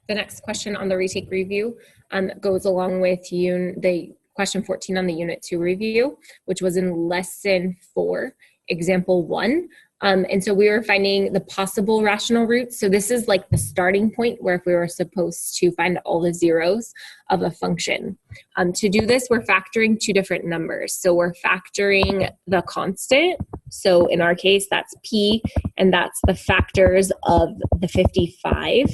The next question on the retake review goes along with the question 14 on the Unit 2 review, which was in Lesson 4, Example 1. And so we were finding the possible rational roots. So this is like the starting point where if we were supposed to find all the zeros of a function. To do this, we're factoring two different numbers. So we're factoring the constant. So in our case, that's p, and that's the factors of the 55.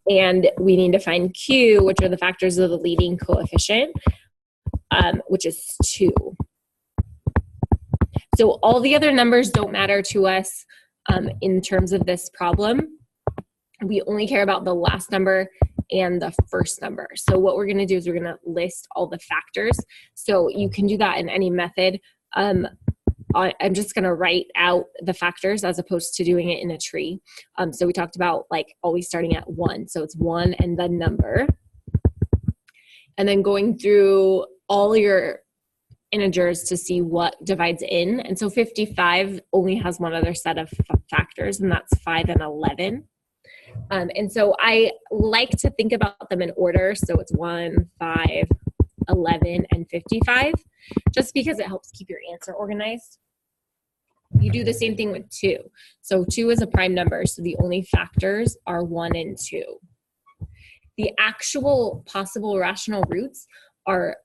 And we need to find q, which are the factors of the leading coefficient, which is 2. So all the other numbers don't matter to us in terms of this problem. We only care about the last number and the first number. So what we're going to do is we're going to list all the factors. So you can do that in any method. I'm just going to write out the factors as opposed to doing it in a tree. So we talked about like always starting at 1. So it's 1 and the number. And then going through all your integers to see what divides in. And so 55 only has one other set of factors, and that's 5 and 11. And so I like to think about them in order. So it's 1, 5, 11, and 55, just because it helps keep your answer organized. You do the same thing with 2. So 2 is a prime number, so the only factors are 1 and 2. The actual possible rational roots are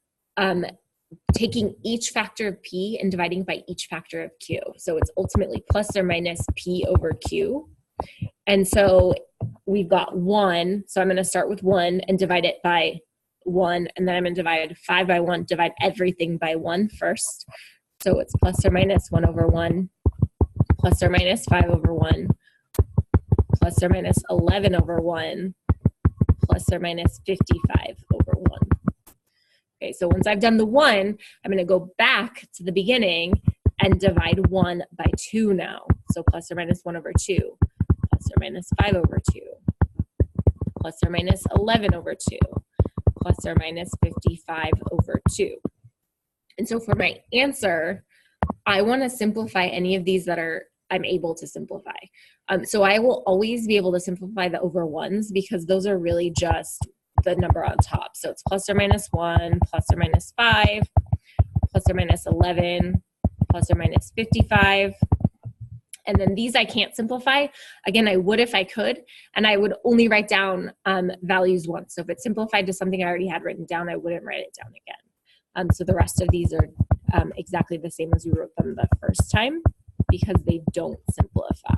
taking each factor of p and dividing by each factor of q. So it's ultimately plus or minus p over q. And so we've got 1. So I'm going to start with 1 and divide it by 1. And then I'm going to divide 5 by 1, divide everything by 1 first. So it's plus or minus 1 over 1, plus or minus 5 over 1, plus or minus 11 over 1, plus or minus 55 over 1. Okay, so once I've done the 1, I'm going to go back to the beginning and divide 1 by 2 now. So plus or minus 1 over 2, plus or minus 5 over 2, plus or minus 11 over 2, plus or minus 55 over 2. And so for my answer, I want to simplify any of these that I'm able to simplify. So I will always be able to simplify the over 1s because those are really just the number on top. So it's plus or minus 1, plus or minus 5, plus or minus 11, plus or minus 55. And then these I can't simplify. Again, I would if I could, and I would only write down values once. So if it's simplified to something I already had written down, I wouldn't write it down again. So the rest of these are exactly the same as we wrote them the first time because they don't simplify.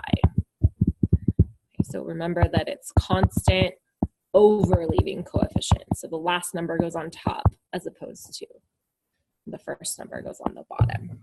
Okay, so remember that it's constant over leading coefficient. So the last number goes on top as opposed to the first number goes on the bottom.